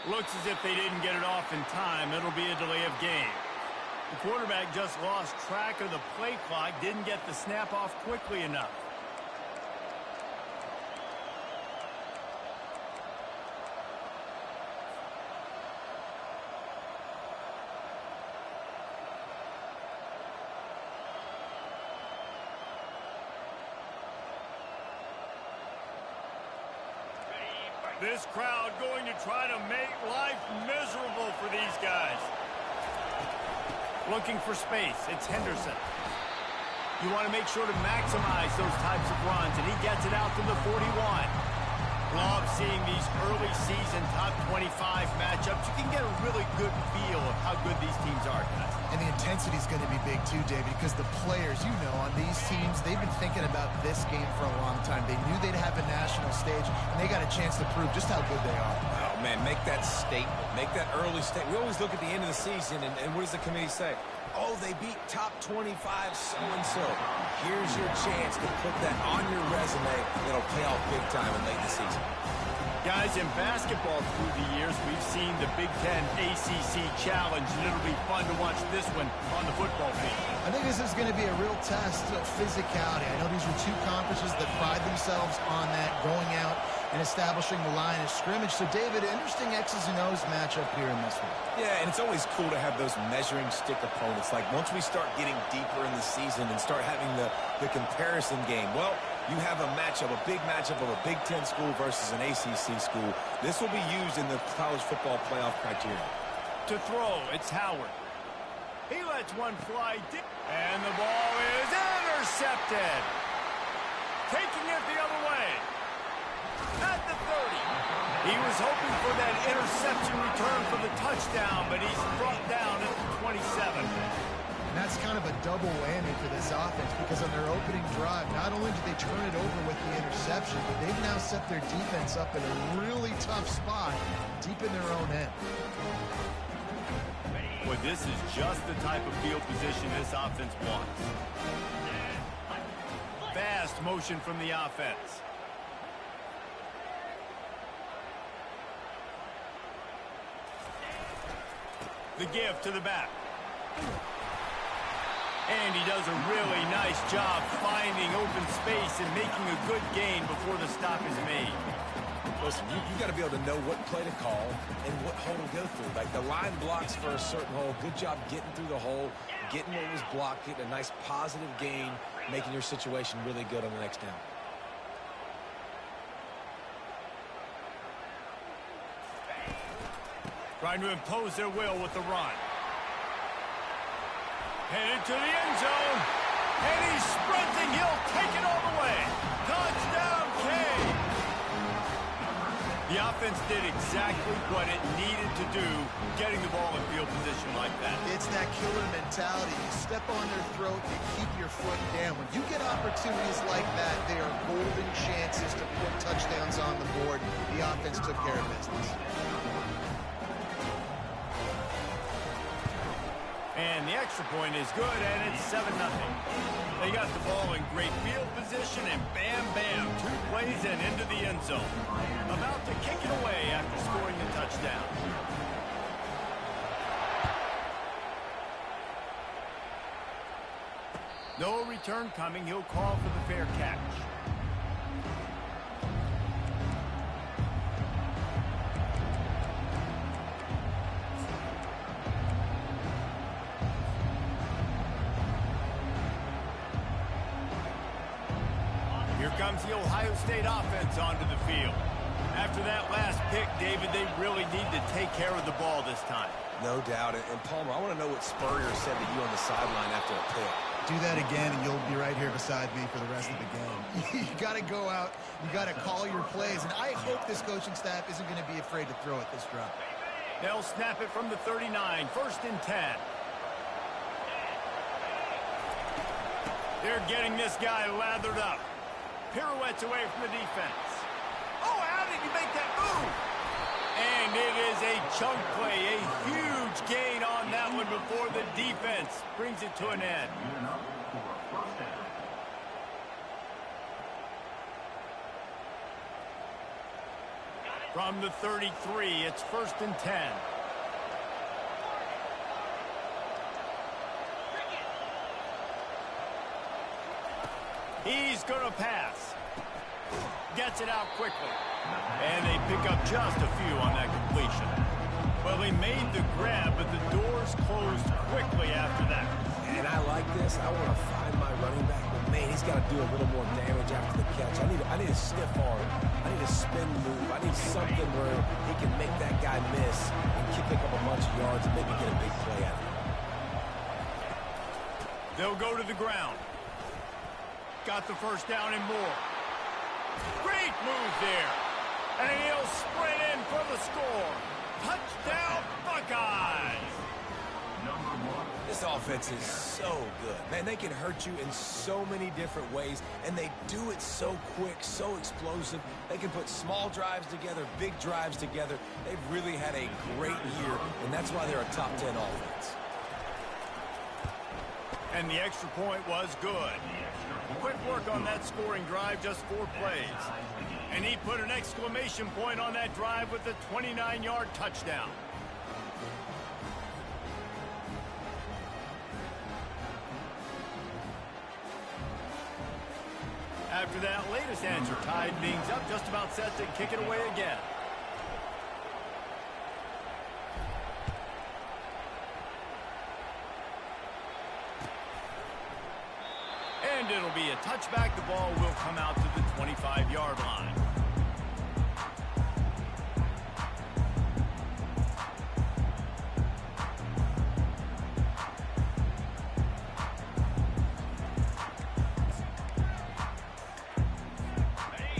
Looks as if they didn't get it off in time. It'll be a delay of game. The quarterback just lost track of the play clock, didn't get the snap off quickly enough. This crowd going to try to make life miserable for these guys. Looking for space. It's Henderson. You want to make sure to maximize those types of runs, and he gets it out to the 41. Love seeing these early season top 25 matchups. You can get a really good feel of how good these teams are, guys. And the intensity is going to be big too, David, because the players, you know, on these teams, they've been thinking about this game for a long time. They knew they'd have a national stage, and they got a chance to prove just how good they are. Oh, man, make that statement. Make that early statement. We always look at the end of the season, and what does the committee say? Oh, they beat top 25 so-and-so. Here's your chance to put that on your resume. It'll pay off big time in late in the season. Guys, in basketball through the years, we've seen the Big Ten ACC Challenge, and it'll be fun to watch this one on the football field. I think this is going to be a real test of physicality. I know these were two conferences that pride themselves on that, going out and establishing the line of scrimmage. So, David, interesting X's and O's matchup here in this one. Yeah, and it's always cool to have those measuring stick opponents. Like, once we start getting deeper in the season and start having the comparison game, well, you have a matchup, a big matchup of a Big Ten school versus an ACC school. This will be used in the college football playoff criteria. To throw, it's Howard. He lets one fly deep, and the ball is intercepted. Taking it the other way. At the 30. He was hoping for that interception return for the touchdown, but he's brought down at the 27. And that's kind of a double whammy for this offense, because on their opening drive, not only did they turn it over with the interception, but they've now set their defense up in a really tough spot deep in their own end. Well, this is just the type of field position this offense wants. Fast motion from the offense. The give to the back. And he does a really nice job finding open space and making a good gain before the stop is made. Listen, you got to be able to know what play to call and what hole to go through. Like, the line blocks for a certain hole. Good job getting through the hole, getting what was blocked, getting a nice positive gain, making your situation really good on the next down. Trying to impose their will with the run. Headed to the end zone. And he's sprinting. He'll take it all the way. Touchdown, King. The offense did exactly what it needed to do, getting the ball in field position like that. It's that killer mentality. You step on their throat, you keep your foot down. When you get opportunities like that, they are golden chances to put touchdowns on the board. The offense took care of business. And the extra point is good, and it's 7-0. They got the ball in great field position, and bam, bam, 2 plays and into the end zone. About to kick it away after scoring the touchdown. No return coming. He'll call for the fair catch. Here comes the Ohio State offense onto the field. After that last pick, David, they really need to take care of the ball this time. No doubt. And Palmer, I want to know what Spurrier said to you on the sideline after a pick. Do that again, and you'll be right here beside me for the rest of the game. You got to go out. You got to call your plays. And I hope this coaching staff isn't going to be afraid to throw it this drive. They'll snap it from the 39. 1st and 10. They're getting this guy lathered up. Pirouettes away from the defense. Oh, how did he make that move? And it is a chunk play, a huge gain on that one before the defense brings it to an end. From the 33, it's 1st and 10. He's going to pass. Gets it out quickly. And they pick up just a few on that completion. Well, they made the grab, but the doors closed quickly after that. And I like this. I want to find my running back, but man, he's got to do a little more damage after the catch. I need a stiff arm. I need a spin move. I need something where he can make that guy miss and pick up a bunch of yards and maybe get a big play out of it. They'll go to the ground. Got the first down and more. Great move there. And he'll sprint in for the score. Touchdown, Buckeyes! This offense is so good. Man, they can hurt you in so many different ways, and they do it so quick, so explosive. They can put small drives together, big drives together. They've really had a great year, and that's why they're a top 10 offense. And the extra point was good. Quick work on that scoring drive, just 4 plays. And he put an exclamation point on that drive with a 29-yard touchdown. After that latest answer tied things up, just about set to kick it away again. And it'll be a touchback. The ball will come out to the 25-yard line.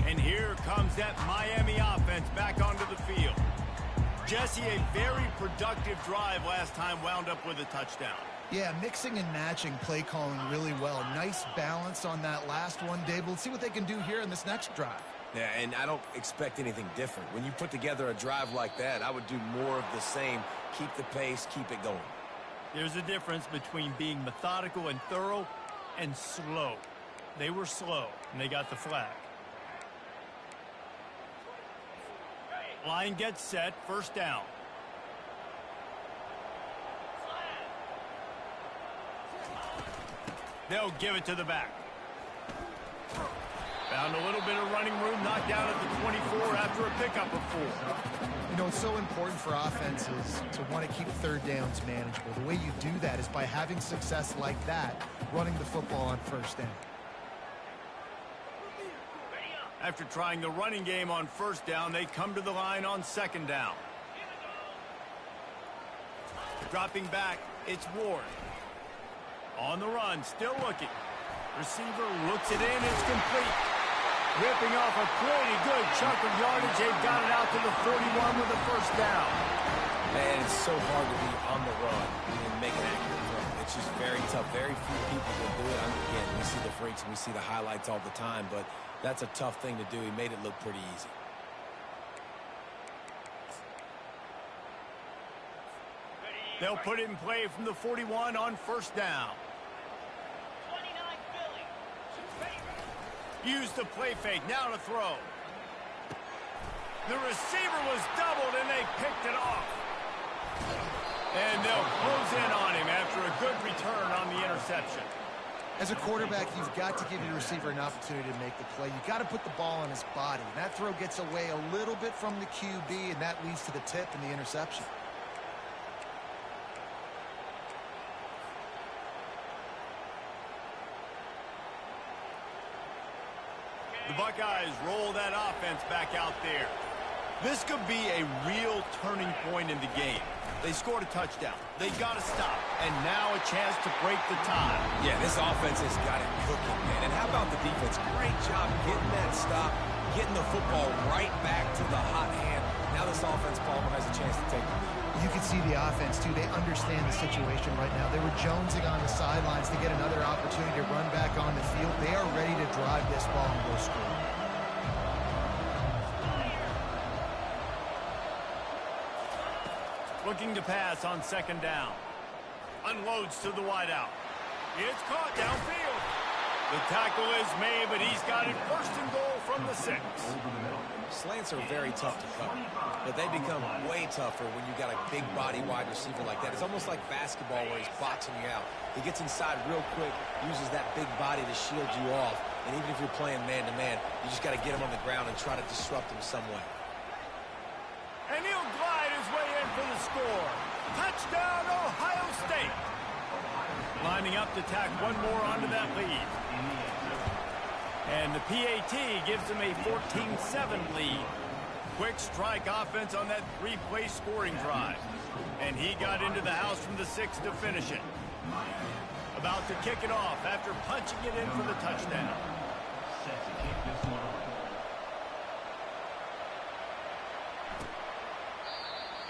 And here comes that Miami offense back onto the field. Jesse, a very productive drive last time, wound up with a touchdown. Yeah, mixing and matching play calling really well. Nice balance on that last one, Dave. We'll see what they can do here in this next drive. Yeah, and I don't expect anything different. When you put together a drive like that, I would do more of the same. Keep the pace, keep it going. There's a difference between being methodical and thorough and slow. They were slow, and they got the flag. Line gets set, first down. They'll give it to the back. Found a little bit of running room, knocked down at the 24 after a pickup of 4. You know, it's so important for offenses to want to keep third downs manageable. The way you do that is by having success like that, running the football on first down. After trying the running game on first down, they come to the line on second down. Dropping back, it's Ward. On the run, still looking. Receiver looks it in, it's complete. Ripping off a pretty good chunk of yardage. They've got it out to the 41 with the first down. Man, it's so hard to be on the run and make an accurate throw. It's just very tough. Very few people can do it. Again, we see the freaks and we see the highlights all the time, but that's a tough thing to do. He made it look pretty easy. They'll put it in play from the 41 on first down. Use the play fake, now to throw. The receiver was doubled and they picked it off. And they'll close in on him after a good return on the interception. As a quarterback, you've got to give your receiver an opportunity to make the play. You've got to put the ball on his body. And that throw gets away a little bit from the QB, and that leads to the tip and the interception. The Buckeyes roll that offense back out there. This could be a real turning point in the game. They scored a touchdown. They got to stop. And now a chance to break the tie. Yeah, this offense has got it cooking, man. And how about the defense? Great job getting that stop, getting the football right back to the hot hand. Now this offense, Palmer, has a chance to take the lead. You can see the offense, too. They understand the situation right now. They were jonesing on the sidelines to get another opportunity to run back on the field. They are ready to drive this ball and go score. Looking to pass on second down. Unloads to the wideout. It's caught downfield. The tackle is made, but he's got it first and goal from the 6. Slants are very tough to cover, but they become way tougher when you got a big body wide receiver like that. It's almost like basketball where he's boxing you out. He gets inside real quick, uses that big body to shield you off, and even if you're playing man-to-man, you just got to get him on the ground and try to disrupt him some way. And he'll glide his way in for the score. Touchdown, Ohio State. Lining up to tack one more onto that lead. And the PAT gives them a 14-7 lead. Quick strike offense on that 3-play scoring drive. And he got into the house from the 6 to finish it. About to kick it off after punching it in for the touchdown.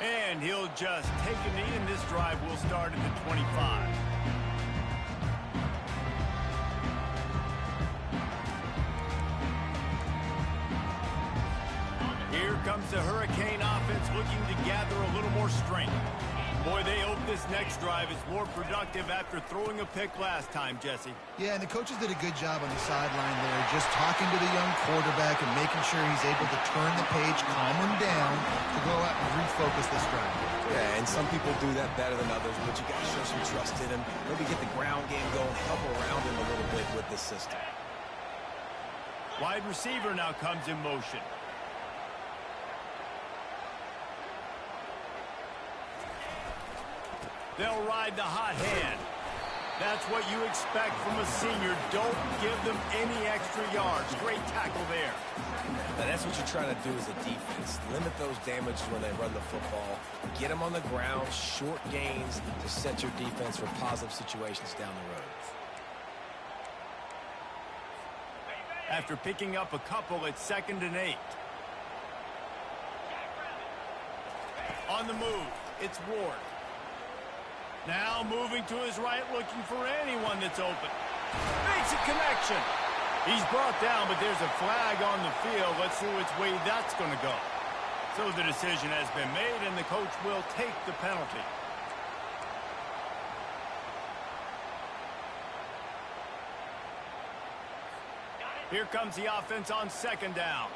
And he'll just take a knee, and this drive will start at the 25. Here comes the Hurricane offense looking to gather a little more strength. Boy, they hope this next drive is more productive after throwing a pick last time, Jesse. Yeah, and the coaches did a good job on the sideline there, just talking to the young quarterback and making sure he's able to turn the page, calm him down to go out and refocus this drive. Yeah, and some people do that better than others, but you got to show some trust in him. Maybe get the ground game going, help around him a little bit with this system. Wide receiver now comes in motion. They'll ride the hot hand. That's what you expect from a senior. Don't give them any extra yards. Great tackle there. Now that's what you're trying to do as a defense. Limit those damages when they run the football. Get them on the ground, short gains to set your defense for positive situations down the road. After picking up a couple, it's 2nd and 8. On the move, it's Ward. Now moving to his right, looking for anyone that's open. Makes a connection. He's brought down, but there's a flag on the field. Let's see which way that's going to go. So the decision has been made, and the coach will take the penalty. Here comes the offense on 2nd down.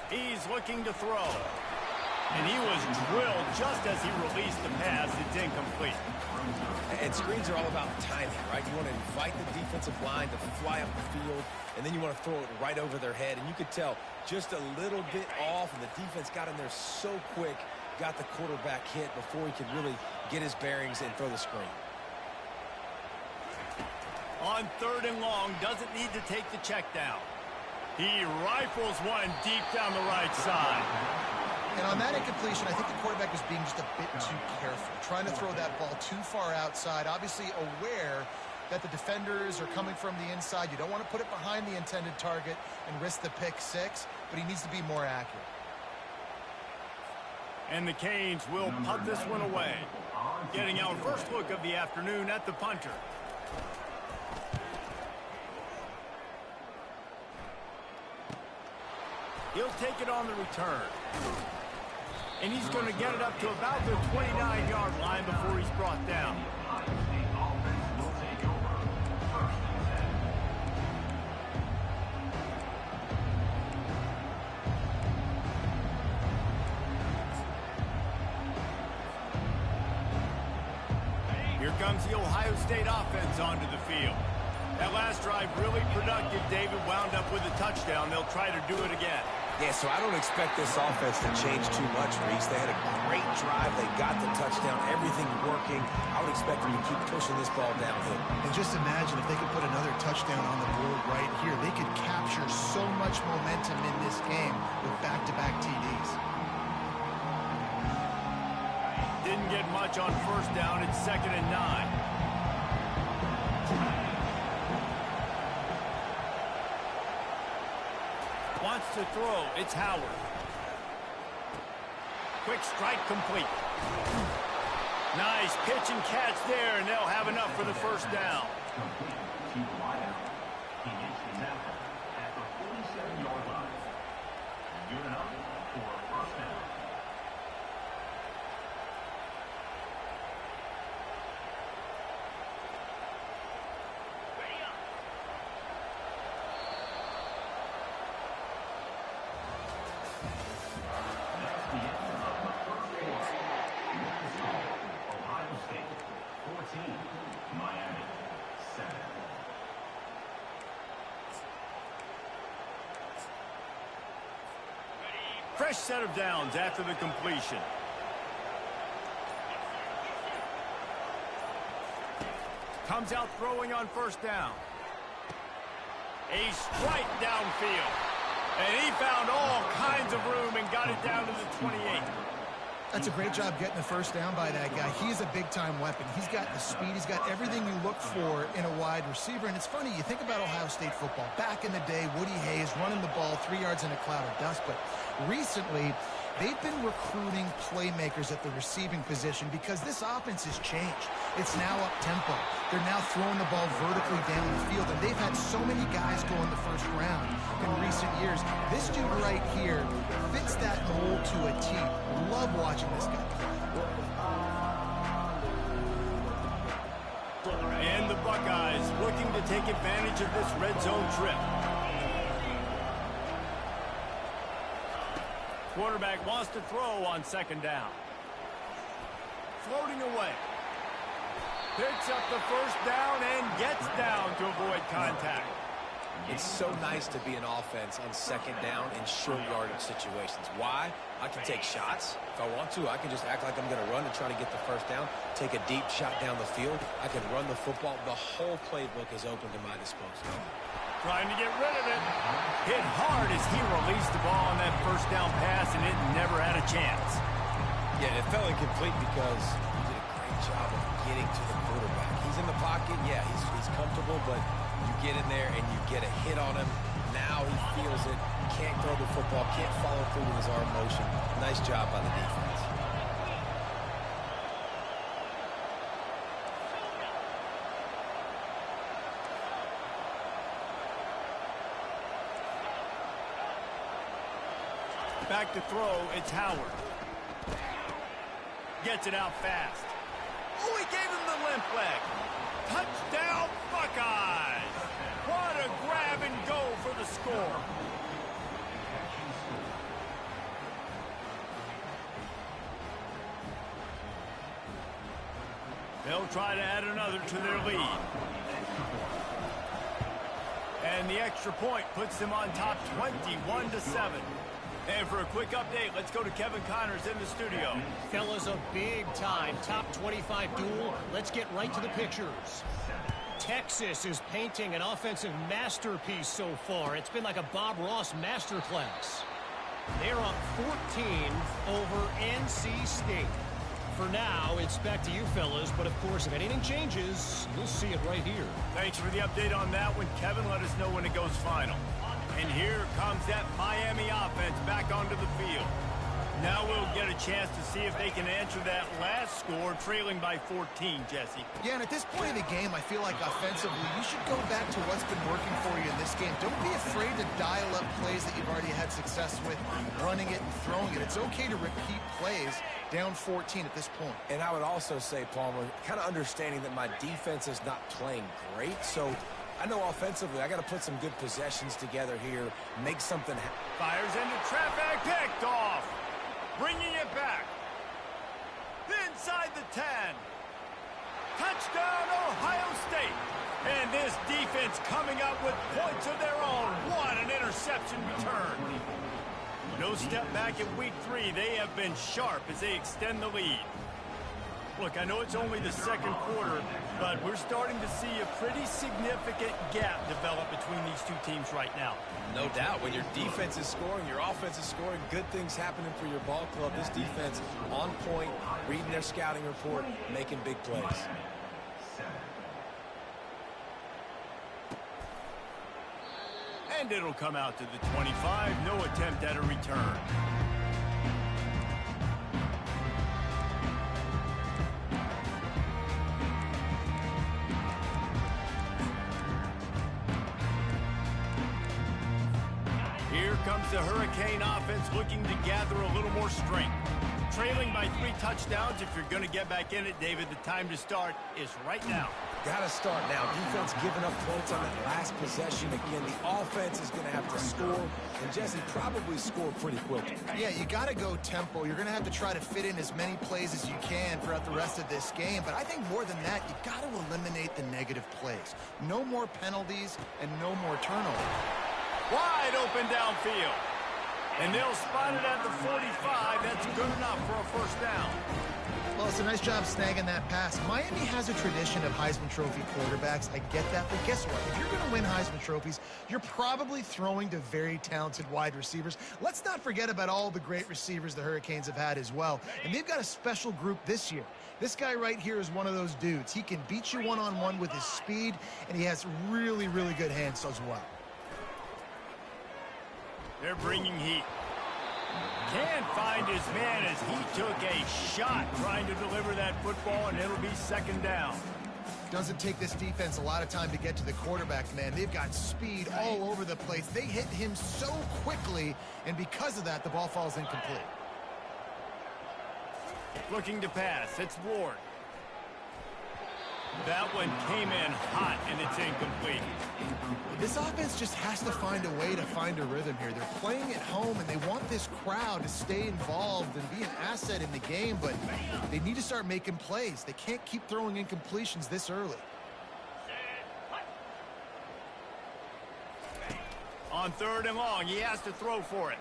He's looking to throw. And he was drilled just as he released the pass. It's incomplete. And screens are all about timing, right? You want to invite the defensive line to fly up the field, and then you want to throw it right over their head. And you could tell just a little bit off, and the defense got in there so quick, got the quarterback hit before he could really get his bearings and throw the screen. On 3rd and long, doesn't need to take the check down. He rifles one deep down the right side. And on that incompletion, I think the quarterback was being just a bit too careful, trying to throw that ball too far outside, obviously aware that the defenders are coming from the inside. You don't want to put it behind the intended target and risk the pick 6, but he needs to be more accurate. And the Canes will punt this one away. Getting our first look of the afternoon at the punter. He'll take it on the return. And he's going to get it up to about the 29-yard line before he's brought down. Here comes the Ohio State offense onto the field. That last drive really productive. David wound up with a touchdown. They'll try to do it again. Yeah, so I don't expect this offense to change too much, Reese. They had a great drive. They got the touchdown. Everything working. I would expect them to keep pushing this ball downhill. And just imagine if they could put another touchdown on the board right here. They could capture so much momentum in this game with back-to-back TDs. Didn't get much on 1st down. It's 2nd and 9. Wants to throw. It's Howard. Quick strike complete. Nice pitch and catch there, and they'll have enough for the 1st down. Fresh set of downs after the completion. Comes out throwing on first down. A strike downfield. And he found all kinds of room and got it down to the 28. That's a great job getting the first down by that guy. He's a big-time weapon. He's got the speed. He's got everything you look for in a wide receiver. And it's funny, you think about Ohio State football. Back in the day, Woody Hayes running the ball 3 yards in a cloud of dust. But recently, they've been recruiting playmakers at the receiving position because this offense has changed. It's now up-tempo. They're now throwing the ball vertically down the field, and they've had so many guys go in the first round in recent years. This dude right here fits that mold to a T. Love watching this guy play. And the Buckeyes looking to take advantage of this red zone trip. Quarterback wants to throw on second down. Floating away. Picks up the first down and gets down to avoid contact. It's so nice to be an offense on second down in short yardage situations. Why? I can take shots. If I want to, I can just act like I'm going to run and try to get the first down, take a deep shot down the field. I can run the football. The whole playbook is open to my disposal. Trying to get rid of it. Hit hard as he released the ball on that first down pass, and it never had a chance. Yeah, it fell incomplete because he did a great job of getting to the quarterback. He's in the pocket. Yeah, he's comfortable, but you get in there and you get a hit on him. Now he feels it. Can't throw the football. Can't follow through with his arm motion. Nice job by the defense. Back to throw, it's Howard. Gets it out fast. Oh, he gave him the limp leg. Touchdown, Buckeyes! What a grab and go for the score. They'll try to add another to their lead. And the extra point puts them on top 21-7. And for a quick update, let's go to Kevin Connors in the studio. Fellas, a big-time top 25 duel. Let's get right to the pictures. Texas is painting an offensive masterpiece so far. It's been like a Bob Ross masterclass. They're up 14 over NC State. For now, it's back to you fellas, but of course, if anything changes, you'll see it right here. Thanks for the update on that one, Kevin. Let us know when it goes final. And here comes that Miami offense back onto the field. Now we'll get a chance to see if they can answer that last score, trailing by 14, Jesse. Yeah, and at this point in the game, I feel like offensively, you should go back to what's been working for you in this game. Don't be afraid to dial up plays that you've already had success with, running it and throwing it. It's okay to repeat plays down 14 at this point. And I would also say, Palmer, kind of understanding that my defense is not playing great, so I know offensively I got to put some good possessions together here, make something happen. Fires into traffic, picked off. Bringing it back. Inside the 10. Touchdown, Ohio State. And this defense coming up with points of their own. What an interception return. No step back in week 3. They have been sharp as they extend the lead. Look, I know it's only the second quarter, but we're starting to see a pretty significant gap develop between these two teams right now. No doubt. When your defense is scoring, your offense is scoring, good things happening for your ball club. This defense on point, reading their scouting report, making big plays. And it'll come out to the 25. No attempt at a return. Here comes the Hurricane offense looking to gather a little more strength. Trailing by 3 touchdowns. If you're going to get back in it, David, the time to start is right now. Got to start now. Defense giving up points on that last possession. Again, the offense is going to have to score, and Jesse probably score pretty quickly. Yeah, you got to go tempo. You're going to have to try to fit in as many plays as you can throughout the rest of this game. But I think more than that, you got to eliminate the negative plays. No more penalties and no more turnovers. Wide open downfield. And they'll spot it at the 45. That's good enough for a first down. Well, it's a nice job snagging that pass. Miami has a tradition of Heisman Trophy quarterbacks. I get that, but guess what? If you're going to win Heisman Trophies, you're probably throwing to very talented wide receivers. Let's not forget about all the great receivers the Hurricanes have had as well. And they've got a special group this year. This guy right here is one of those dudes. He can beat you one-on-one with his speed, and he has really, really good hands as well. They're bringing heat. Can't find his man as he took a shot trying to deliver that football, and it'll be second down. Doesn't take this defense a lot of time to get to the quarterback, man. They've got speed all over the place. They hit him so quickly, and because of that, the ball falls incomplete. Looking to pass. It's Ward. That one came in hot, and it's incomplete. This offense just has to find a way to find a rhythm here. They're playing at home, and they want this crowd to stay involved and be an asset in the game, but they need to start making plays. They can't keep throwing incompletions this early. On 3rd and long, he has to throw for it.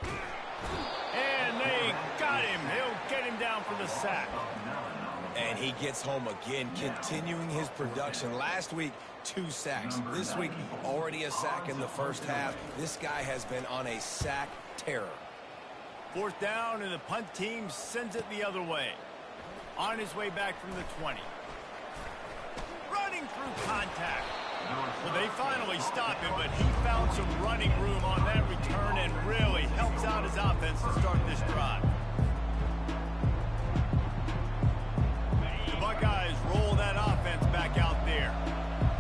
And they got him. He'll get him down for the sack. And he gets home again, continuing his production. Last week, 2 sacks. This week, already a sack in the first half. This guy has been on a sack terror. 4th down, and the punt team sends it the other way. On his way back from the 20. Running through contact. Well, they finally stop him, but he found some running room on that return and really helps out his offense to start this drive. The Buckeyes roll that offense back out there.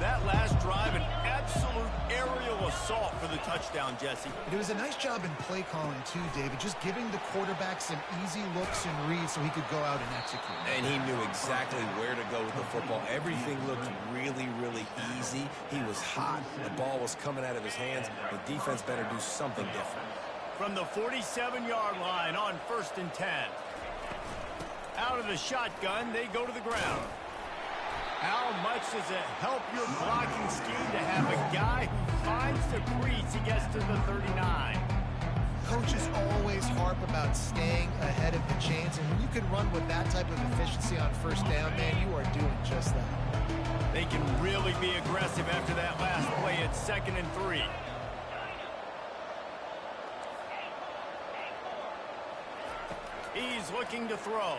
That last drive, an absolute aerial assault for the touchdown, Jesse. It was a nice job in play calling, too, David, just giving the quarterback some easy looks and reads so he could go out and execute. And he knew exactly where to go with the football. Everything looked really, really easy. He was hot. The ball was coming out of his hands. The defense better do something different. From the 47-yard line on 1st and 10. Out of the shotgun, they go to the ground. How much does it help your blocking scheme to have a guy who finds the crease? He gets to the 39. Coaches always harp about staying ahead of the chains, and when you can run with that type of efficiency on 1st down, man, you are doing just that. They can really be aggressive after that last play at 2nd and 3. He's looking to throw.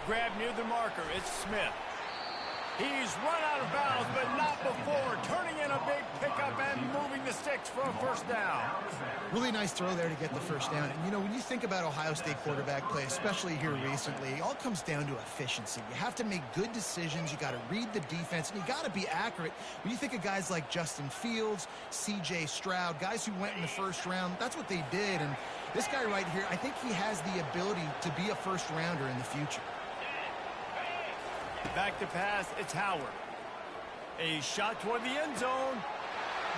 Grab near the marker. It's Smith. He's run out of bounds, but not before. Turning in a big pickup and moving the sticks for a 1st down. Really nice throw there to get the 1st down. And, you know, when you think about Ohio State quarterback play, especially here recently, it all comes down to efficiency. You have to make good decisions. You got to read the defense, and you got to be accurate. When you think of guys like Justin Fields, C.J. Stroud, guys who went in the 1st round, that's what they did. And this guy right here, I think he has the ability to be a 1st rounder in the future. Back to pass, it's Howard. A shot toward the end zone.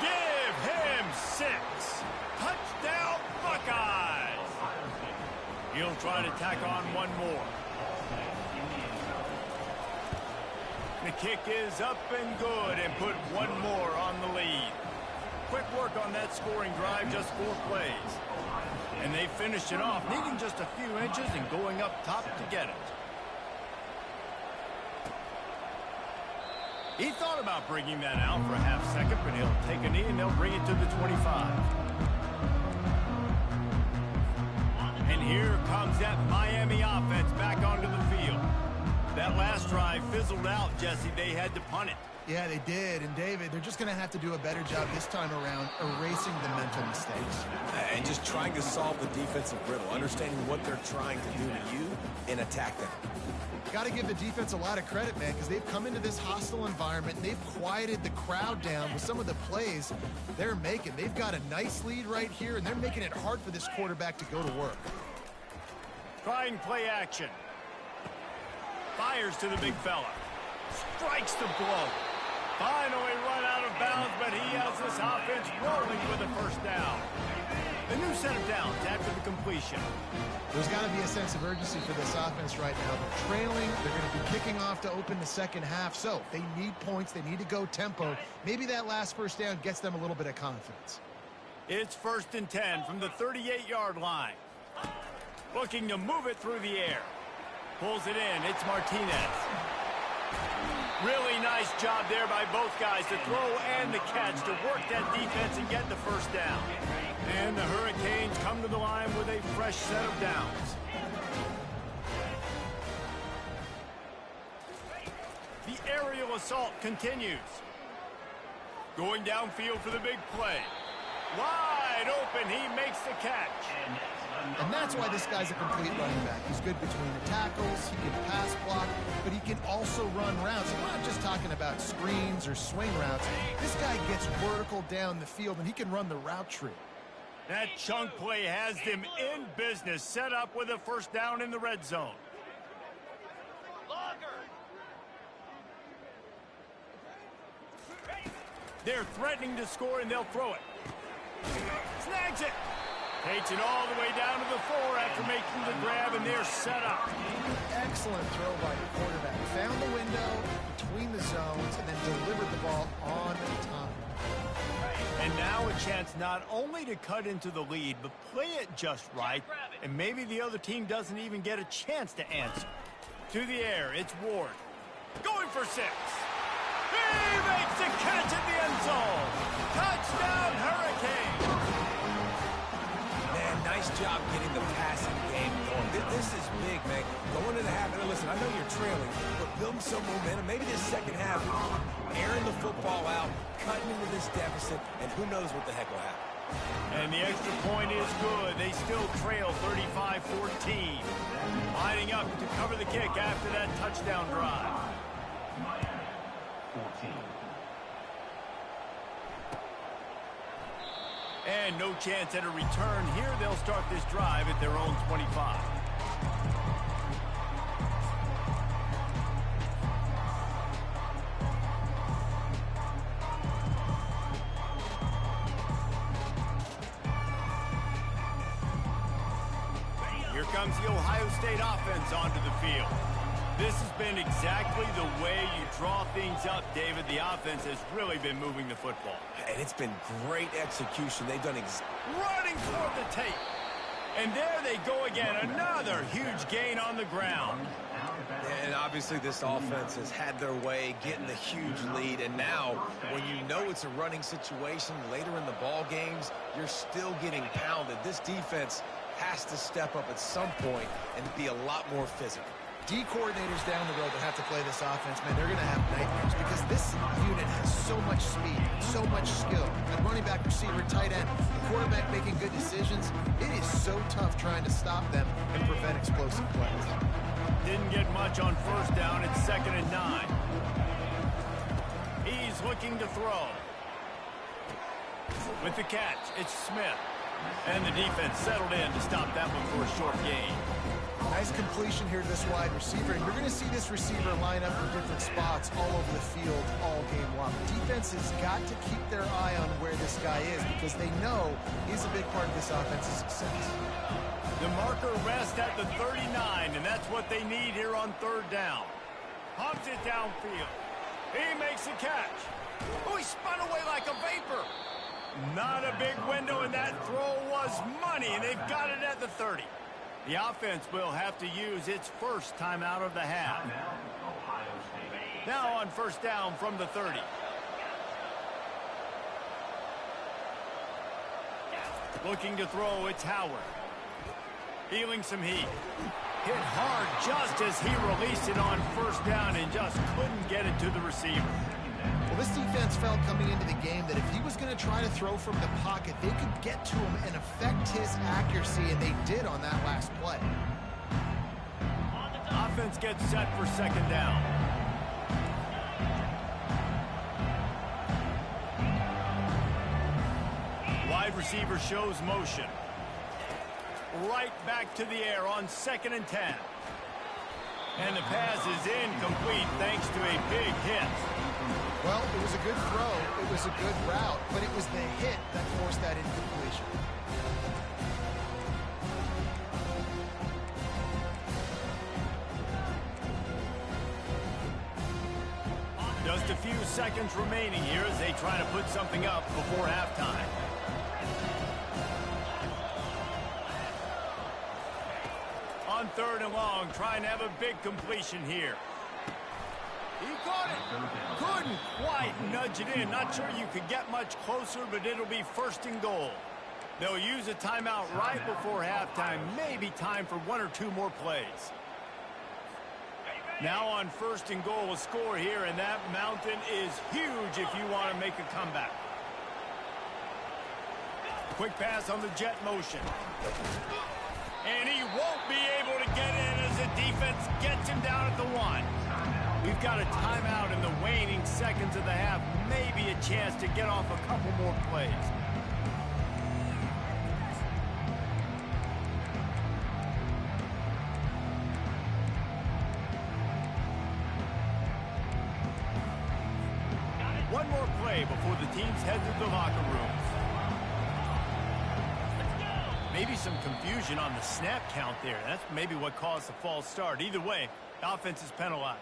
Give him 6. Touchdown, Buckeyes. He'll try to tack on one more. The kick is up and good and put one more on the lead. Quick work on that scoring drive, just 4 plays. And they finished it off, needing just a few inches and going up top to get it. He thought about bringing that out for a half-second, but he'll take a knee and they'll bring it to the 25. And here comes that Miami offense back onto the field. That last drive fizzled out, Jesse. They had to punt it. Yeah, they did. And, David, they're just going to have to do a better job this time around erasing the mental mistakes. And just trying to solve the defensive riddle, understanding what they're trying to do to you and attack them. Got to give the defense a lot of credit, man, because they've come into this hostile environment and they've quieted the crowd down with some of the plays they're making. They've got a nice lead right here, and they're making it hard for this quarterback to go to work. Trying play action. Fires to the big fella. Strikes the blow. Finally run out of bounds, but he has this offense rolling with a 1st down. A new set of downs after the completion. There's got to be a sense of urgency for this offense right now. They're trailing. They're going to be kicking off to open the 2nd half. So they need points. They need to go tempo. Maybe that last 1st down gets them a little bit of confidence. It's 1st and 10 from the 38-yard line. Looking to move it through the air. Pulls it in. It's Martinez. Really nice job there by both guys to throw and the catch to work that defense and get the first down. And the Hurricanes come to the line with a fresh set of downs. The aerial assault continues. Going downfield for the big play. Wide open, he makes the catch. And that's why this guy's a complete running back. He's good between the tackles, he can pass block, but he can also run routes. And we're not just talking about screens or swing routes. This guy gets vertical down the field, and he can run the route tree. That chunk play has them in business, set up with a first down in the red zone. They're threatening to score, and they'll throw it. Snags it. Takes it all the way down to the 4 after making the grab, and they're set up. Excellent throw by the quarterback. Found the window between the zones and then delivered the ball on time. And now a chance not only to cut into the lead, but play it just right, and maybe the other team doesn't even get a chance to answer. To the air, it's Ward. Going for 6. He makes the catch at the end zone. Touchdown, Hurricane. Man, nice job getting the passing game going. This is big, man. Going into the half, and listen, I know you're trailing, but building some momentum. Maybe this second half, airing the football out, cutting into this deficit, and who knows what the heck will happen. And the extra point is good. They still trail 35-14. Lining up to cover the kick after that touchdown drive. And no chance at a return here. They'll start this drive at their own 25. Here comes the Ohio State offense onto the field. This has been exactly the way you draw things up, David. The offense has really been moving the football. And it's been great execution. They've done running toward the tape. And there they go again. Another huge gain on the ground. And obviously this offense has had their way, getting the huge lead. And now, when you know it's a running situation later in the ball games, you're still getting pounded. This defense has to step up at some point and be a lot more physical. D coordinators down the road that have to play this offense, man, they're going to have nightmares because this unit has so much speed, so much skill. And running back, receiver, tight end, the quarterback making good decisions. It is so tough trying to stop them and prevent explosive plays. Didn't get much on first down. It's 2nd and 9. He's looking to throw. With the catch, it's Smith. And the defense settled in to stop that one for a short gain. Nice completion here to this wide receiver, and you're going to see this receiver line up in different spots all over the field all game long. Defense has got to keep their eye on where this guy is because they know he's a big part of this offense's success. The marker rests at the 39, and that's what they need here on 3rd down. Pumps it downfield. He makes the catch. Oh, he spun away like a vapor. Not a big window, and that throw was money, and they've got it at the 30. The offense will have to use its first timeout of the half. Now on 1st down from the 30. Looking to throw, it's Howard. Feeling some heat. Hit hard just as he released it on 1st down and just couldn't get it to the receiver. Well, this defense felt coming into the game that if he was going to try to throw from the pocket, they could get to him and affect his accuracy, and they did on that last play. Offense gets set for 2nd down. Wide receiver shows motion. Right back to the air on 2nd and 10. And the pass is incomplete thanks to a big hit. Well, it was a good throw, it was a good route, but it was the hit that forced that incompletion. Just a few seconds remaining here as they try to put something up before halftime. On 3rd and long, trying to have a big completion here. He caught it. Couldn't quite nudge it in. Not sure you could get much closer, but it'll be 1st and goal. They'll use a timeout right before halftime. Maybe time for 1 or 2 more plays. Now on 1st and goal, a score here, and that mountain is huge if you want to make a comeback. Quick pass on the jet motion. And he won't be able to get in as the defense gets him down at the 1. We've got a timeout in the waning seconds of the half. Maybe a chance to get off a couple more plays. One more play before the teams head to the locker rooms. Maybe some confusion on the snap count there. That's maybe what caused the false start. Either way, offense is penalized.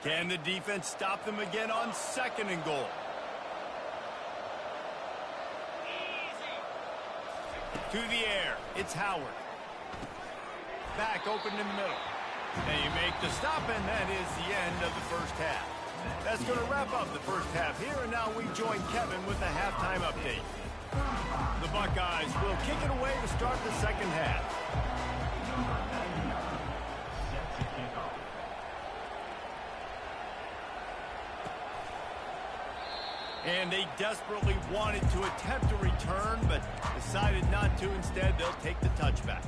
Can the defense stop them again on 2nd and goal? To the air. It's Howard. Back open in the middle. And you make the stop, and that is the end of the 1st half. That's going to wrap up the 1st half here, and now we join Kevin with the halftime update. The Buckeyes will kick it away to start the 2nd half. And they desperately wanted to attempt a return, but decided not to. Instead, they'll take the touchback.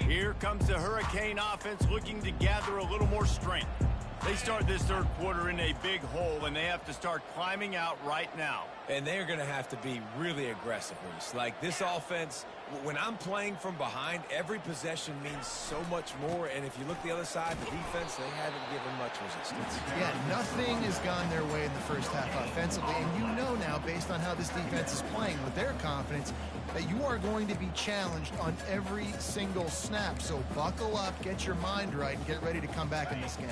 Here comes the Hurricane offense looking to gather a little more strength. They start this 3rd quarter in a big hole, and they have to start climbing out right now. And they're going to have to be really aggressive, Reese. Like, this offense, when I'm playing from behind, every possession means so much more. And if you look the other side, the defense, they haven't given much resistance. Yeah, nothing has gone their way in the 1st half offensively. And you know now, based on how this defense is playing with their confidence, that you are going to be challenged on every single snap. So buckle up, get your mind right, and get ready to come back in this game.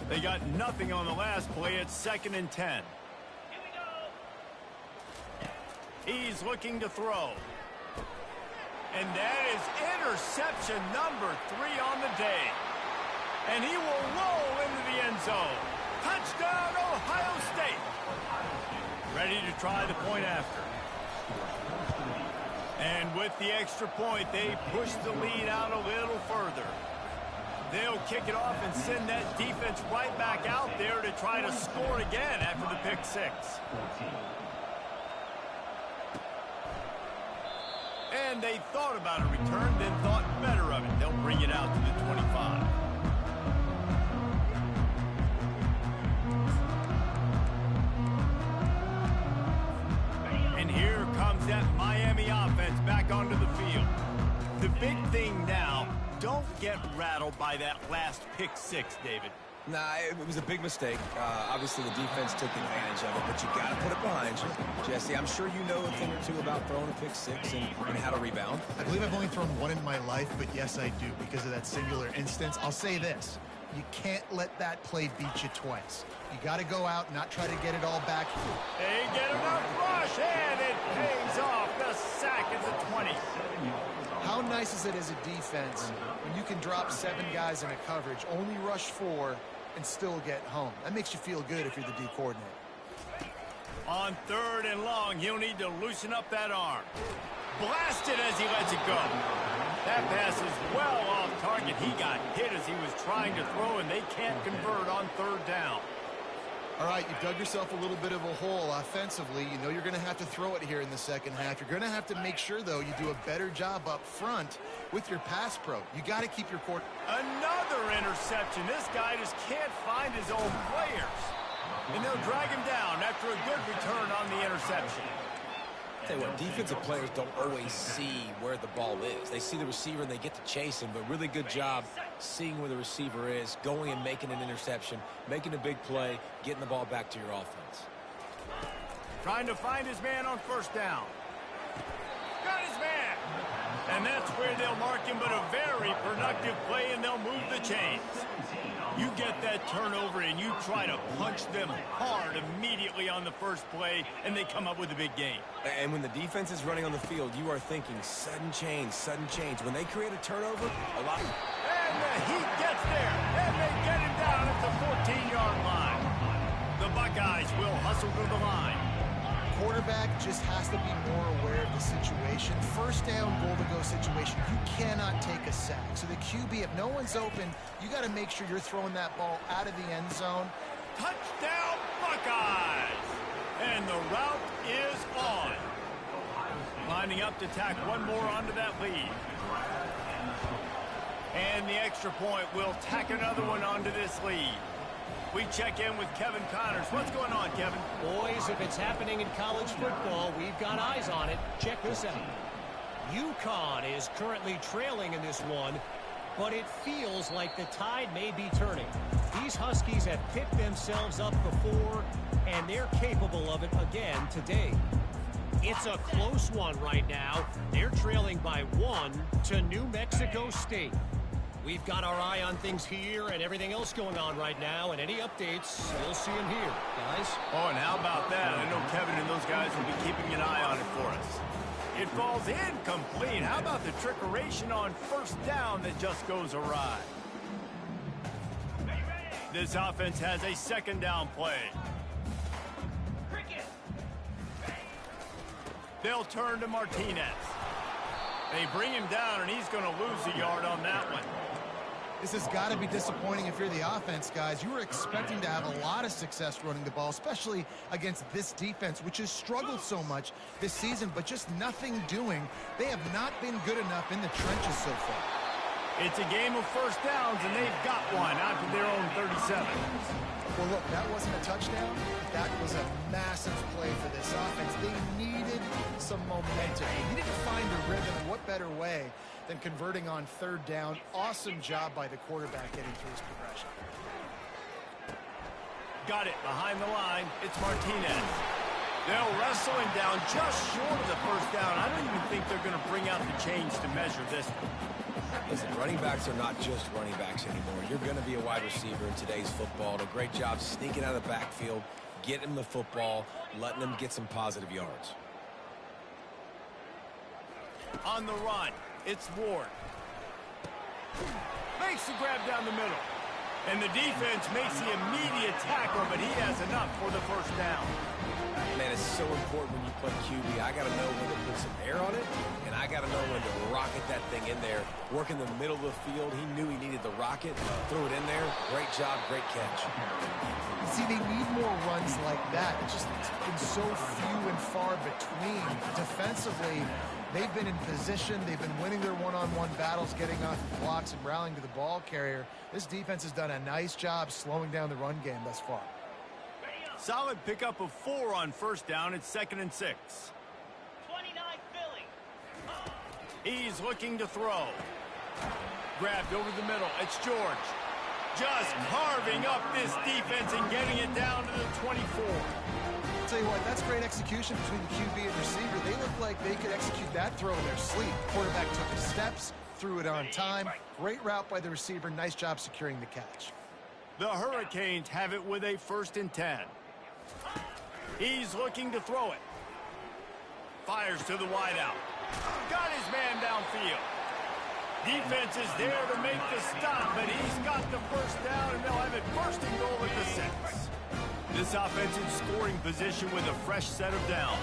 They got nothing on the last play. It's 2nd and 10. He's looking to throw. And that is interception number 3 on the day. And he will roll into the end zone. Touchdown, Ohio State. Ready to try the point after. And with the extra point, they push the lead out a little further. They'll kick it off and send that defense right back out there to try to score again after the pick 6. And they thought about a return, then thought better of it. They'll bring it out to the 25. And here comes that Miami offense back onto the field. The big thing now, don't get rattled by that last pick 6, David. Nah, it was a big mistake. Obviously, the defense took advantage of it, but you got to put it behind you. Jesse, I'm sure you know a thing or two about throwing a pick 6 and how to rebound. I believe I've only thrown 1 in my life, but yes, I do, because of that singular instance. I'll say this. You can't let that play beat you twice. You got to go out and not try to get it all back. They get enough rush, and it pays off. The sack is a 20. How nice is it as a defense when you can drop 7 guys in a coverage, only rush 4, and still get home? That makes you feel good if you're the D coordinator. On 3rd and long, he'll need to loosen up that arm. Blasted as he lets it go. That pass is well off target. He got hit as he was trying to throw, and they can't convert on 3rd down. All right, you've dug yourself a little bit of a hole offensively. You know you're going to have to throw it here in the 2nd half. You're going to have to make sure, though, you do a better job up front with your pass pro. You got to keep your court. Another interception. This guy just can't find his own players. And they'll drag him down after a good return on the interception. Tell you what, defensive players don't always see where the ball is. They see the receiver and they get to chase him, but really good job seeing where the receiver is, going and making an interception, making a big play, getting the ball back to your offense. Trying to find his man on 1st down. Got his man. And that's where they'll mark him, but a very very productive play, and they'll move the chains. You get that turnover, and you try to punch them hard immediately on the first play, and they come up with a big gain. And when the defense is running on the field, you are thinking sudden change, sudden change. When they create a turnover, a lot of... And the Heat gets there, and they get him down at the 14-yard line. The Buckeyes will hustle to the line. Quarterback just has to be more aware of the situation. First down, goal-to-go situation. You cannot take a sack. So the QB, if no one's open, you got to make sure you're throwing that ball out of the end zone. Touchdown, Buckeyes! And the route is on. Lining up to tack one more onto that lead. And the extra point will tack another one onto this lead. We check in with Kevin Connors. What's going on, Kevin? Boys, if it's happening in college football, we've got eyes on it. Check this out. Ncaa is currently trailing in this one, but it feels like the tide may be turning. These Huskies have picked themselves up before, and they're capable of it again today. It's a close one right now. They're trailing by 1 to New Mexico State. We've got our eye on things here and everything else going on right now, and any updates, you'll see them here, guys. Oh, and how about that? I know Kevin and those guys will be keeping an eye on it for us. It falls incomplete. How about the trickeration on first down that just goes awry? This offense has a second down play. They'll turn to Martinez. They bring him down, and he's going to lose a yard on that one. This has got to be disappointing if you're the offense, guys. You were expecting to have a lot of success running the ball, especially against this defense, which has struggled so much this season, but just nothing doing. They have not been good enough in the trenches so far. It's a game of first downs, and they've got one out to their own 37. Well, look, that wasn't a touchdown. That was a massive play for this offense. They needed some momentum. They needed to find a rhythm. What better way than converting on third down? Awesome job by the quarterback getting through his progression. Got it behind the line. It's Martinez. They'll wrestle him down just short of the first down. I don't even think they're going to bring out the chains to measure this one. Listen, running backs are not just running backs anymore. You're going to be a wide receiver in today's football. A great job sneaking out of the backfield, getting him the football, letting them get some positive yards. On the run, it's Ward. Makes the grab down the middle. And the defense makes the immediate tackle, but he has enough for the first down. Man, it's so important when you play QB. I got to know when to put some air on it, and I got to know when to rocket that thing in there. Work in the middle of the field. He knew he needed the rocket. Threw it in there. Great job, great catch. See, they need more runs like that. It's just been so few and far between. Defensively, they've been in position. They've been winning their one-on-one battles, getting off the blocks and rallying to the ball carrier. This defense has done a nice job slowing down the run game thus far. Solid pickup of 4 on first down. It's 2nd and 6. 29 Philly. He's looking to throw. Grabbed over the middle. It's George. Just carving up this defense and getting it down to the 24. I'll tell you what, that's great execution between the QB and receiver. They look like they could execute that throw in their sleep. Quarterback took his steps, threw it on time. Great route by the receiver. Nice job securing the catch. The Hurricanes have it with a 1st and 10. He's looking to throw it. Fires to the wideout. Got his man downfield. Defense is there to make the stop, but he's got the first down, and they'll have it 1st and goal at the 6. This offensive scoring position with a fresh set of downs.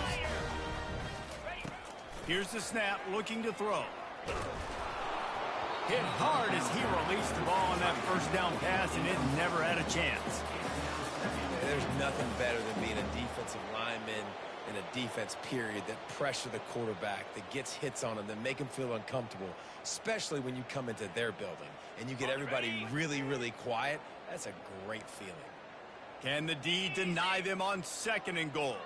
Here's the snap, looking to throw. Hit hard as he released the ball on that first down pass, and it never had a chance. There's nothing better than being a defensive lineman in a defense period that pressure the quarterback, that gets hits on him, that make him feel uncomfortable, especially when you come into their building and you get everybody really, really quiet. That's a great feeling. Can the D deny them on 2nd and goal?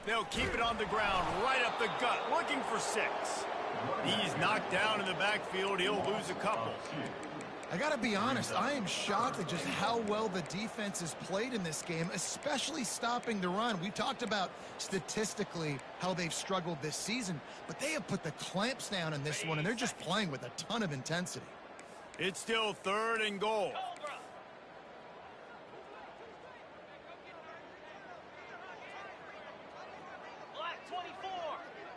They'll keep it on the ground, right up the gut, looking for 6. He's knocked down in the backfield. He'll lose a couple. I got to be honest, I am shocked at just how well the defense has played in this game, especially stopping the run. We talked about statistically how they've struggled this season, but they have put the clamps down in this one, and they're just playing with a ton of intensity. It's still 3rd and goal. Black 24.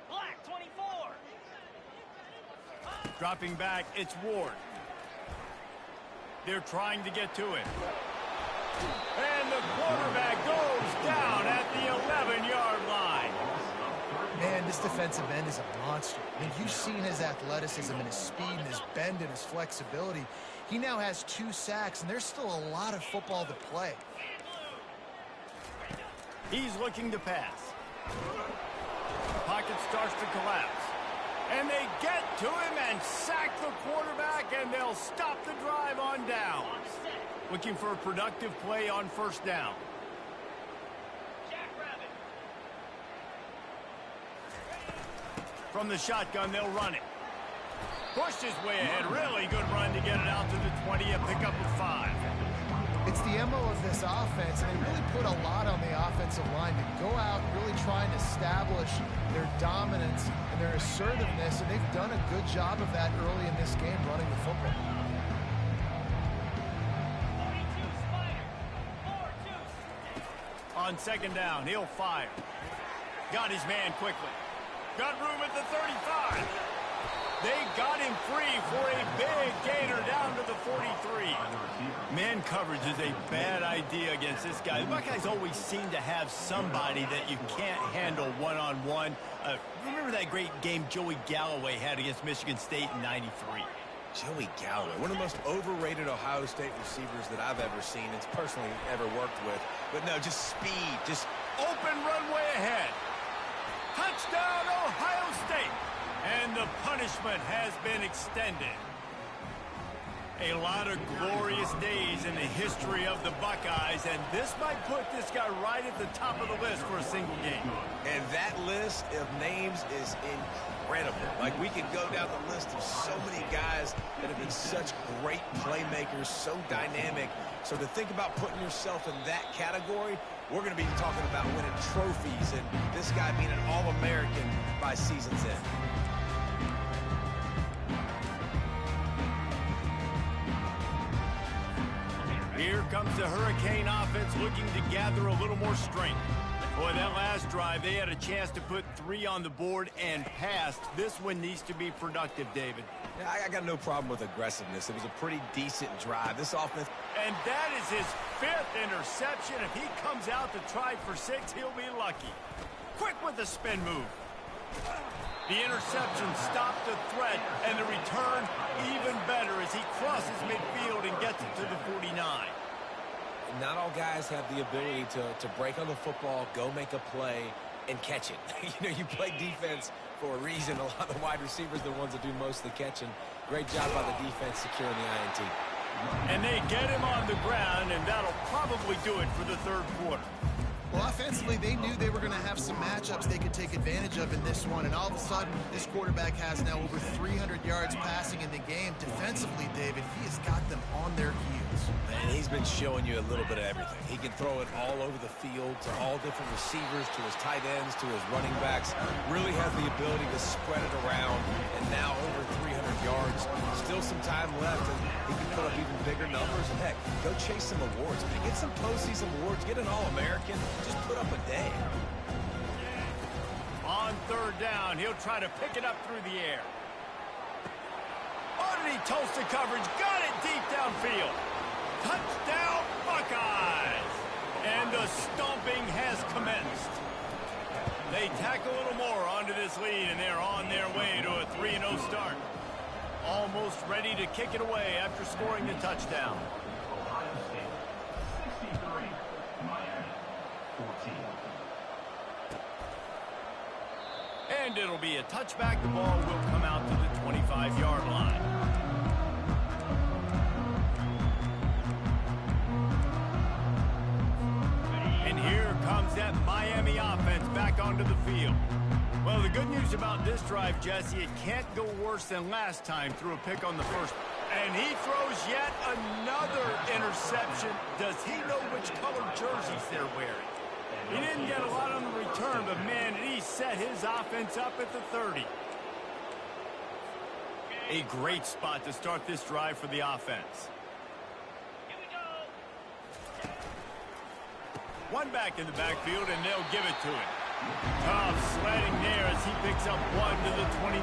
Black 24. Dropping back, it's Ward. They're trying to get to it. And the quarterback goes down at the 11-yard line. Man, this defensive end is a monster. I mean, you've seen his athleticism and his speed and his bend and his flexibility. He now has 2 sacks, and there's still a lot of football to play. He's looking to pass. Pocket starts to collapse. And they get to him and sack the quarterback, and they'll stop the drive on down. Looking for a productive play on 1st down. From the shotgun, they'll run it. Pushed his way ahead. Really good run to get it out to the 20, a pickup of 5. It's the MO of this offense, and they really put a lot on the offensive line to go out and really try and establish their dominance and their assertiveness, and they've done a good job of that early in this game running the football. 42 Spider. 4-2. On 2nd down, he'll fire. Got his man quickly. Got room at the 35. They got him free for a big gainer down to the 43. Man coverage is a bad idea against this guy. The Buckeyes always seem to have somebody that you can't handle one-on-one. Remember that great game Joey Galloway had against Michigan State in '93? Joey Galloway, one of the most overrated Ohio State receivers that I've ever seen and personally ever worked with. But no, just speed, just Open runway ahead. Touchdown, Ohio State. And the punishment has been extended. A lot of glorious days in the history of the Buckeyes, and this might put this guy right at the top of the list for a single game. And that list of names is incredible. Like, we could go down the list of so many guys that have been such great playmakers, so dynamic. So to think about putting yourself in that category, we're going to be talking about winning trophies and this guy being an All-American by season's end. Here comes the Hurricane offense looking to gather a little more strength. Boy, that last drive, they had a chance to put 3 on the board and passed. This one needs to be productive, David. Yeah, I got no problem with aggressiveness. It was a pretty decent drive. This offense... And that is his 5th interception. If he comes out to try for 6, he'll be lucky. Quick with the spin move. The interception stopped the threat, and the return even better as he crosses midfield and gets it to the 49. Not all guys have the ability to break on the football, go make a play, and catch it. You know, you play defense for a reason. A lot of the wide receivers are the ones that do most of the catching. Great job by the defense securing the INT. And they get him on the ground, and that'll probably do it for the 3rd quarter. Well, offensively, they knew they were going to have some matchups they could take advantage of in this one, and all of a sudden, this quarterback has now over 300 yards passing in the game. Defensively, David, he has got them on their heels. Man, he's been showing you a little bit of everything. He can throw it all over the field to all different receivers, to his tight ends, to his running backs. Really has the ability to spread it around, and now over 300 yards. Still some time left, and he can put up even bigger numbers. And heck, go chase some awards, man. Get some postseason awards. Get an All-American. Just put up a day. On 3rd down, he'll try to pick it up through the air. Underneath toasted coverage, got it deep downfield. Touchdown, Buckeyes! And the stomping has commenced. They tack a little more onto this lead, and they're on their way to a 3-0 start. Almost ready to kick it away after scoring the touchdown. And it'll be a touchback. The ball will come out to the 25-yard line. And here comes that Miami offense back onto the field. Well, the good news about this drive, Jesse, it can't go worse than last time through a pick on the first. And he throws yet another interception. Does he know which colored jerseys they're wearing? He didn't get a lot on the return, but, man, he set his offense up at the 30. A great spot to start this drive for the offense. Here we go. One back in the backfield, and they'll give it to him. Tough sledding there as he picks up one to the 29.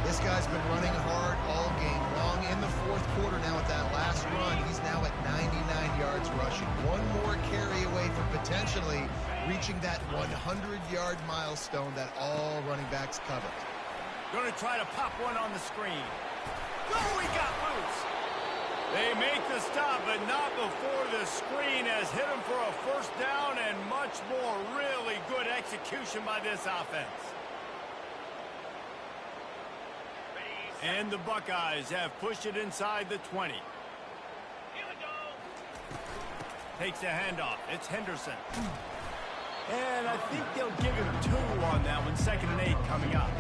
This guy's been running hard all game long. In the fourth quarter now with that last run, he's now at 99 yards rushing. One more carry away from potentially reaching that 100-yard milestone that all running backs covet. Going to try to pop one on the screen. Oh, he got loose. They make the stop, but not before the screen has hit him for a first down and much more. Really good execution by this offense. And the Buckeyes have pushed it inside the 20. Here we go. Takes the handoff. It's Henderson. And I think they'll give him 2 on that one. 2nd and 8 coming up.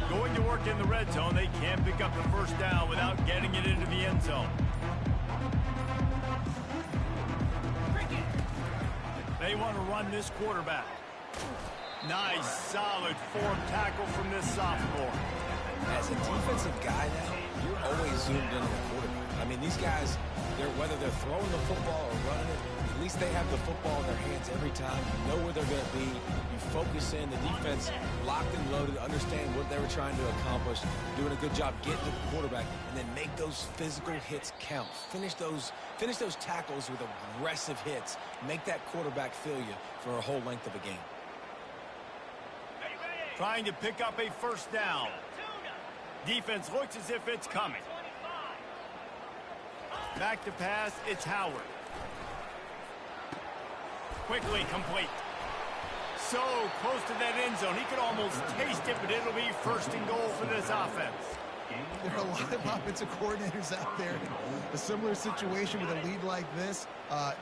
Going to work in the red zone. They can't pick up the first down without getting it into the end zone. They want to run this quarterback. Nice, solid form tackle from this sophomore. As a defensive guy now, you're always zoomed in on the quarterback. I mean, these guys, whether they're throwing the football or running it, at least they have the football in their hands every time. You know where they're going to be. You focus in. The defense locked and loaded, understand what they were trying to accomplish, doing a good job getting to the quarterback, and then make those physical hits count. Finish those tackles with aggressive hits. Make that quarterback feel you for a whole length of a game. Trying to pick up a first down. Defense looks as if it's coming. Back to pass, it's Howard. Quickly complete. So close to that end zone. He could almost taste it, but it'll be 1st and goal for this offense. There are a lot of offensive coordinators out there in a similar situation with a lead like this.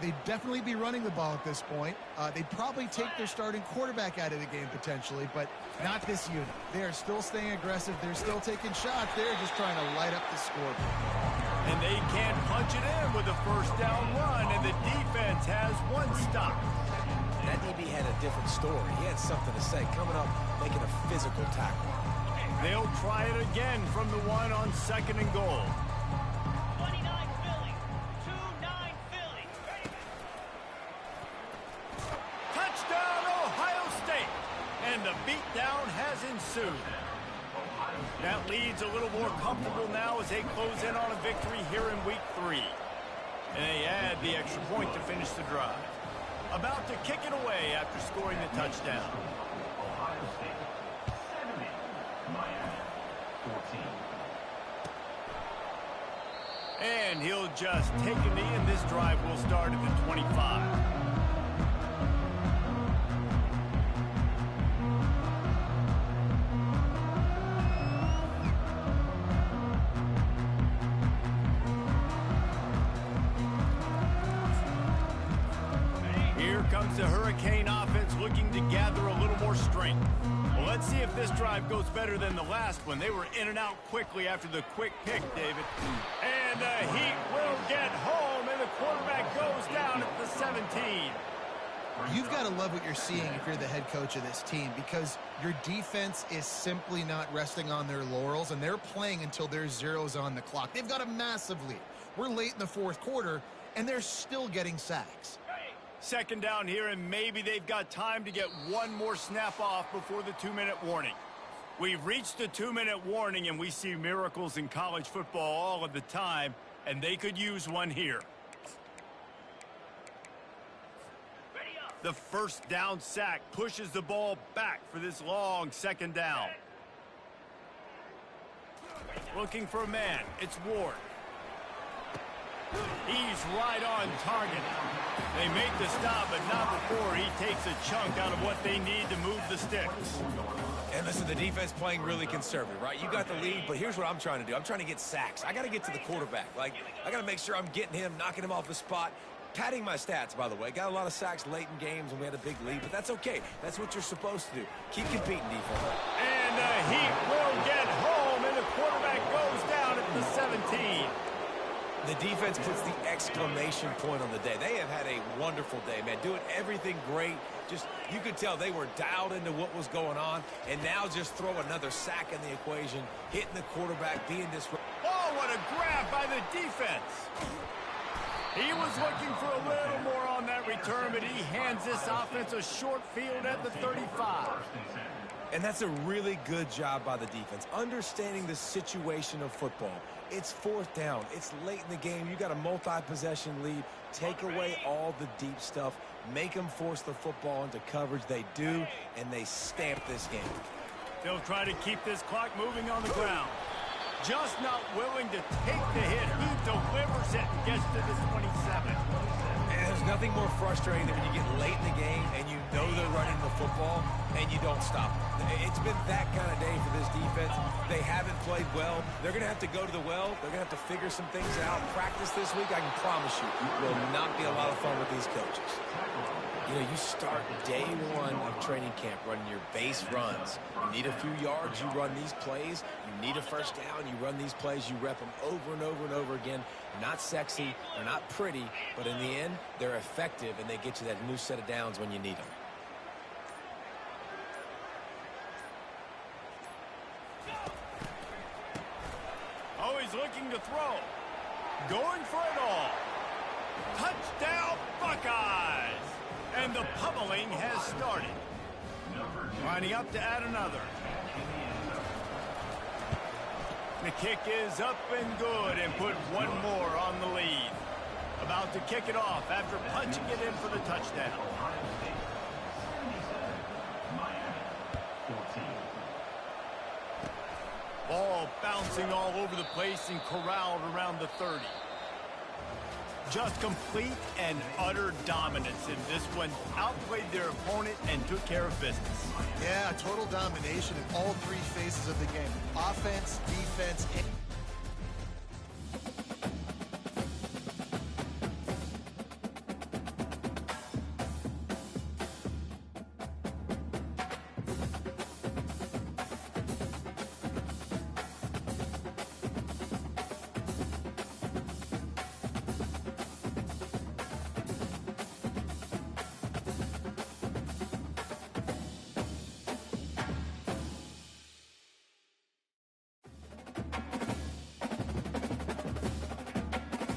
They'd definitely be running the ball at this point. They'd probably take their starting quarterback out of the game potentially, but not this unit. They are still staying aggressive. They're still taking shots. They're just trying to light up the scoreboard. And they can't punch it in with a first down run, and the defense has one stop. That DB had a different story. He had something to say, coming up, making a physical tackle. They'll try it again from the 1 on 2nd and goal. 29 Philly. 2-9 Philly. Touchdown, Ohio State. And the beatdown has ensued. That lead's a little more comfortable now as they close in on a victory here in week 3. And they add the extra point to finish the drive. About to kick it away after scoring the touchdown. And he'll just take a knee, and this drive will start at the 25. Here comes the Hurricane offense looking to gather a little more strength. Well, let's see if this drive goes better than the last one. They were in and out quickly after the quick pick, David. And the Heat will get home, and the quarterback goes down at the 17. You've got to love what you're seeing if you're the head coach of this team, because your defense is simply not resting on their laurels, and they're playing until there's zeros on the clock. They've got a massive lead. We're late in the fourth quarter, and they're still getting sacks. 2nd down here, and maybe they've got time to get one more snap off before the 2-minute warning. We've reached the 2-minute warning, and we see miracles in college football all of the time, and they could use one here. The first down sack pushes the ball back for this long 2nd down. Looking for a man. It's Ward. He's right on target. They make the stop, but not before he takes a chunk out of what they need to move the sticks. And listen, the defense playing really conservative, right? You got the lead, but here's what I'm trying to do. I'm trying to get sacks. I got to get to the quarterback. Like, I got to make sure I'm getting him, knocking him off the spot. Padding my stats, by the way. Got a lot of sacks late in games when we had a big lead, but that's okay. That's what you're supposed to do. Keep competing, defense. And the Heat will get home, and the quarterback goes down at the 17. The defense puts the exclamation point on the day. They have had a wonderful day, man. Doing everything great. Just, you could tell they were dialed into what was going on, and now just throw another sack in the equation, hitting the quarterback, being disruptive. Oh, what a grab by the defense. He was looking for a little more on that return, but he hands this offense a short field at the 35. And that's a really good job by the defense, understanding the situation of football. It's fourth down. It's late in the game. You got a multi-possession lead. Take away all the deep stuff. Make them force the football into coverage. They do, and they stamp this game. They'll try to keep this clock moving on the ground. Just not willing to take the hit. He delivers it and gets to the 27. And there's nothing more frustrating than when you get late in the game and you know they're running the football and you don't stop them. It's been that kind of day for this defense. They haven't played well. They're going to have to go to the well. They're going to have to figure some things out. Practice this week, I can promise you, will not be a lot of fun with these coaches. You know, you start day one of training camp running your base runs. You need a few yards, you run these plays. You need a first down, you run these plays. You rep them over and over and over again. They're not sexy, they're not pretty, but in the end, they're effective, and they get you that new set of downs when you need them. Oh, he's looking to throw. Going for it all. Touchdown, Buckeyes! And the pummeling has started. Lining up to add another. The kick is up and good and put one more on the lead. About to kick it off after punching it in for the touchdown. Ball bouncing all over the place and corralled around the 30. Just complete and utter dominance in this one. Outplayed their opponent and took care of business. Yeah, total domination in all three phases of the game. Offense, defense, and